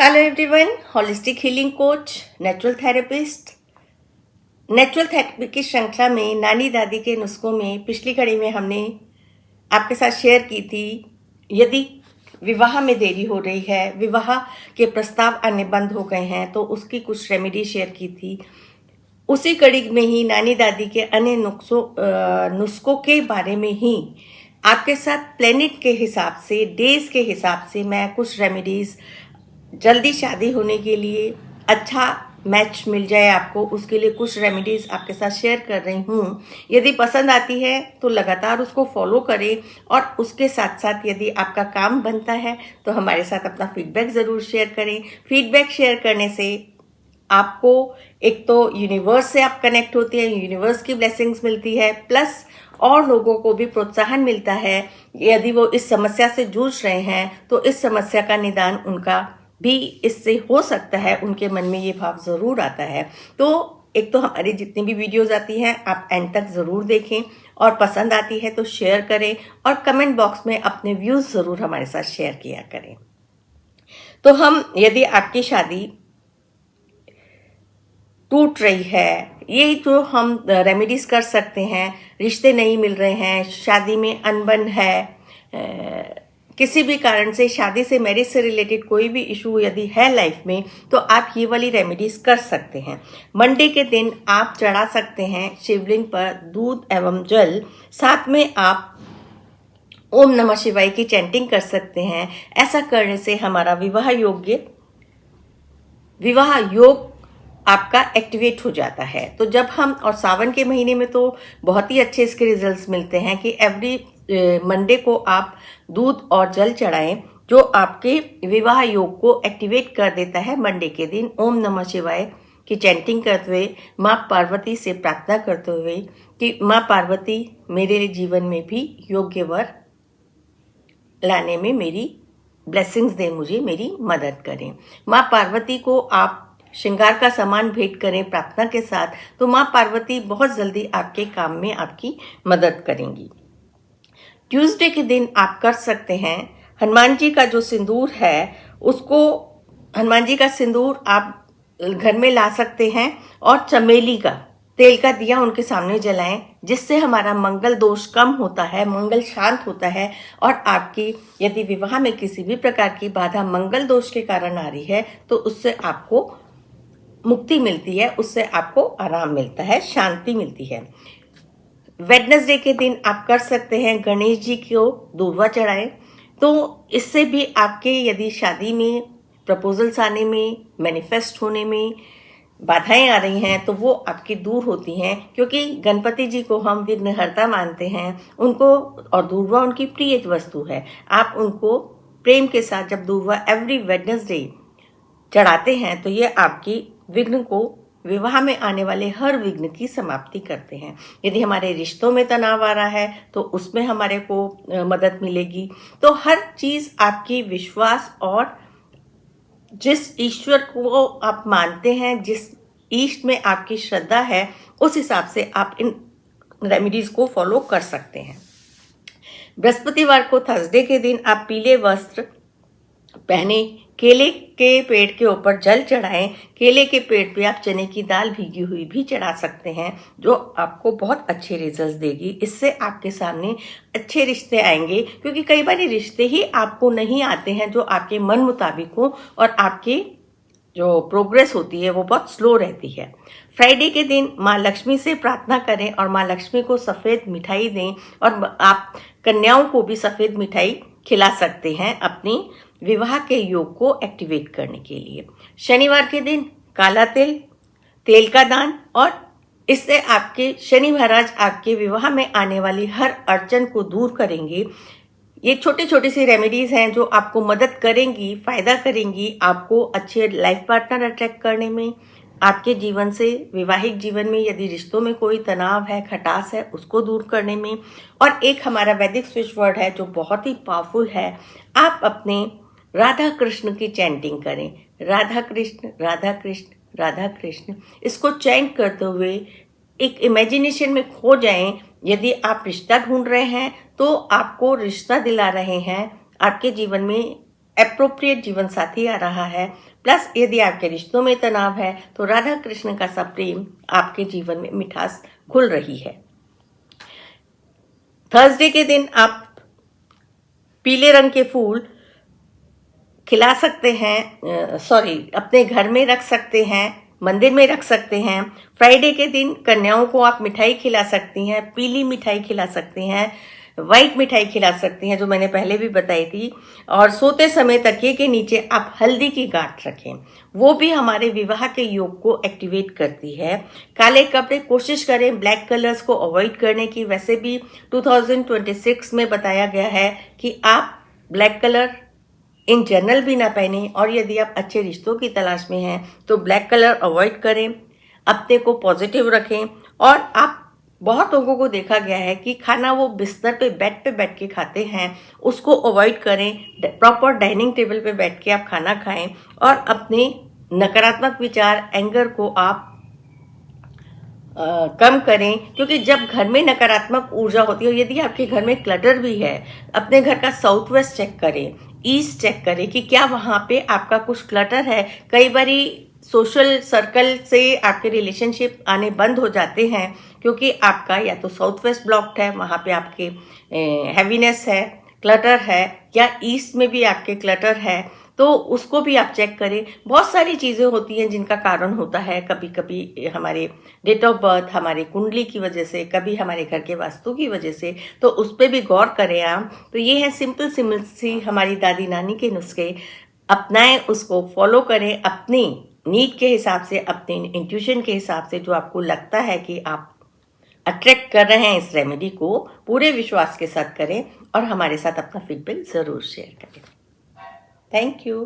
Hello everyone, holistic healing coach, natural therapist. Natural therapy की श्रृंखला में नानी दादी के नुस्खों में पिछली कड़ी में हमने आपके साथ शेयर की थी, यदि विवाह में देरी हो रही है, विवाह के प्रस्ताव आने बंद हो गए हैं, तो उसकी कुछ रेमेडी शेयर की थी। उसी कड़ी में ही नानी दादी के अन्य नुस्खों के बारे में ही आपके साथ प्लेनेट के हिसाब से, डेज के हिसाब से मैं कुछ रेमेडीज जल्दी शादी होने के लिए, अच्छा मैच मिल जाए आपको, उसके लिए कुछ रेमेडीज आपके साथ शेयर कर रही हूँ। यदि पसंद आती है तो लगातार उसको फॉलो करें, और उसके साथ साथ यदि आपका काम बनता है तो हमारे साथ अपना फीडबैक ज़रूर शेयर करें। फीडबैक शेयर करने से आपको एक तो यूनिवर्स से आप कनेक्ट होते हैं, यूनिवर्स की ब्लेसिंग्स मिलती है, प्लस और लोगों को भी प्रोत्साहन मिलता है। यदि वो इस समस्या से जूझ रहे हैं तो इस समस्या का निदान उनका भी इससे हो सकता है, उनके मन में ये भाव जरूर आता है। तो एक तो हमारी जितनी भी वीडियोस आती हैं आप एंड तक जरूर देखें, और पसंद आती है तो शेयर करें, और कमेंट बॉक्स में अपने व्यूज जरूर हमारे साथ शेयर किया करें। तो हम, यदि आपकी शादी टूट रही है, ये जो हम रेमेडीज कर सकते हैं, रिश्ते नहीं मिल रहे हैं, शादी में अनबन है, किसी भी कारण से शादी से, मैरिज से रिलेटेड कोई भी इशू यदि है लाइफ में, तो आप ये वाली रेमेडीज कर सकते हैं। मंडे के दिन आप चढ़ा सकते हैं शिवलिंग पर दूध एवं जल, साथ में आप ओम नमः शिवाय की चैंटिंग कर सकते हैं। ऐसा करने से हमारा विवाह योग आपका एक्टिवेट हो जाता है। तो जब हम, और सावन के महीने में तो बहुत ही अच्छे इसके रिजल्ट्स मिलते हैं कि एवरी मंडे को आप दूध और जल चढ़ाएं, जो आपके विवाह योग को एक्टिवेट कर देता है। मंडे के दिन ओम नमः शिवाय की चैंटिंग करते हुए, माँ पार्वती से प्रार्थना करते हुए कि माँ पार्वती मेरे जीवन में भी योग्य वर लाने में मेरी ब्लेसिंग्स दें, मुझे मेरी मदद करें। माँ पार्वती को आप श्रृंगार का सामान भेंट करें प्रार्थना के साथ, तो माँ पार्वती बहुत जल्दी आपके काम में आपकी मदद करेंगी। ट्यूसडे के दिन आप कर सकते हैं हनुमान जी का जो सिंदूर है, उसको, हनुमान जी का सिंदूर आप घर में ला सकते हैं, और चमेली का तेल का दिया उनके सामने जलाएं, जिससे हमारा मंगल दोष कम होता है, मंगल शांत होता है, और आपकी यदि विवाह में किसी भी प्रकार की बाधा मंगल दोष के कारण आ रही है तो उससे आपको मुक्ति मिलती है, उससे आपको आराम मिलता है, शांति मिलती है। वेडनेसडे के दिन आप कर सकते हैं गणेश जी को दूर्वा चढ़ाएं, तो इससे भी आपके, यदि शादी में प्रपोजल्स आने में, मैनिफेस्ट होने में बाधाएं आ रही हैं, तो वो आपकी दूर होती हैं, क्योंकि गणपति जी को हम विघ्नहर्ता मानते हैं उनको, और दूर्वा उनकी प्रिय वस्तु है। आप उनको प्रेम के साथ जब दूर्वा एवरी वेडनेसडे चढ़ाते हैं, तो ये आपकी विघ्न को, विवाह में आने वाले हर विघ्न की समाप्ति करते हैं। यदि हमारे रिश्तों में तनाव आ रहा है तो उसमें हमारे को मदद मिलेगी। तो हर चीज आपकी विश्वास, और जिस ईश्वर को आप मानते हैं, जिस ईष्ट में आपकी श्रद्धा है, उस हिसाब से आप इन रेमेडीज को फॉलो कर सकते हैं। बृहस्पतिवार को, थर्सडे के दिन, आप पीले वस्त्र पहने, केले के पेड़ के ऊपर जल चढ़ाएं। केले के पेड़ पे आप चने की दाल भीगी हुई भी चढ़ा सकते हैं, जो आपको बहुत अच्छे रिजल्ट्स देगी। इससे आपके सामने अच्छे रिश्ते आएंगे, क्योंकि कई बार रिश्ते ही आपको नहीं आते हैं जो आपके मन मुताबिक हो, और आपके जो प्रोग्रेस होती है वो बहुत स्लो रहती है। फ्राइडे के दिन माँ लक्ष्मी से प्रार्थना करें, और माँ लक्ष्मी को सफ़ेद मिठाई दें, और आप कन्याओं को भी सफ़ेद मिठाई खिला सकते हैं अपनी विवाह के योग को एक्टिवेट करने के लिए। शनिवार के दिन काला तिल, तेल का दान, और इससे आपके शनि महाराज आपके विवाह में आने वाली हर अड़चन को दूर करेंगे। ये छोटी छोटी सी रेमेडीज हैं जो आपको मदद करेंगी, फायदा करेंगी आपको अच्छे लाइफ पार्टनर अट्रैक्ट करने में, आपके जीवन से, वैवाहिक जीवन में यदि रिश्तों में कोई तनाव है, खटास है, उसको दूर करने में। और एक हमारा वैदिक स्विच वर्ड है जो बहुत ही पावरफुल है। आप अपने राधा कृष्ण की चैंटिंग करें, राधा कृष्ण राधा कृष्ण राधा कृष्ण। इसको चैंट करते हुए एक इमेजिनेशन में खो जाएं। यदि आप रिश्ता ढूंढ रहे हैं तो आपको रिश्ता दिला रहे हैं, आपके जीवन में एप्रोप्रिएट जीवन साथी आ रहा है, प्लस यदि आपके रिश्तों में तनाव है तो राधा कृष्ण का सा प्रेम आपके जीवन में मिठास घुल रही है। थर्सडे के दिन आप पीले रंग के फूल खिला सकते हैं, अपने घर में रख सकते हैं, मंदिर में रख सकते हैं। फ्राइडे के दिन कन्याओं को आप मिठाई खिला सकती हैं, पीली मिठाई खिला सकती हैं, व्हाइट मिठाई खिला सकती हैं जो मैंने पहले भी बताई थी। और सोते समय तकिए के नीचे आप हल्दी की गांठ रखें, वो भी हमारे विवाह के योग को एक्टिवेट करती है। काले कपड़े कोशिश करें ब्लैक कलर्स को अवॉइड करने की। वैसे भी 2026 में बताया गया है कि आप ब्लैक कलर इन जनरल भी ना पहने, और यदि आप अच्छे रिश्तों की तलाश में हैं तो ब्लैक कलर अवॉइड करें, अपने को पॉजिटिव रखें। और आप बहुत लोगों को देखा गया है कि खाना वो बिस्तर पे बैठ के खाते हैं, उसको अवॉइड करें। प्रॉपर डाइनिंग टेबल पे बैठ के आप खाना खाएं और अपने नकारात्मक विचार, एंगर को आप कम करें, क्योंकि जब घर में नकारात्मक ऊर्जा होती है, यदि आपके घर में क्लटर भी है, अपने घर का साउथ वेस्ट चेक करें, ईस्ट चेक करें कि क्या वहां पे आपका कुछ क्लटर है। कई बारी सोशल सर्कल से आपके रिलेशनशिप आने बंद हो जाते हैं क्योंकि आपका या तो साउथ वेस्ट ब्लॉक्ड है, वहां पे आपके हैवीनेस है, क्लटर है, या ईस्ट में भी आपके क्लटर है, तो उसको भी आप चेक करें। बहुत सारी चीज़ें होती हैं जिनका कारण होता है, कभी कभी हमारे डेट ऑफ बर्थ, हमारे कुंडली की वजह से, कभी हमारे घर के वास्तु की वजह से, तो उस पर भी गौर करें आप। तो ये है सिंपल सी हमारी दादी नानी के नुस्खे, अपनाएं, उसको फॉलो करें अपनी नीड के हिसाब से, अपने इंट्यूशन के हिसाब से। जो आपको लगता है कि आप अट्रैक्ट कर रहे हैं इस रेमेडी को, पूरे विश्वास के साथ करें और हमारे साथ अपना फीडबैक जरूर शेयर करें। Thank you.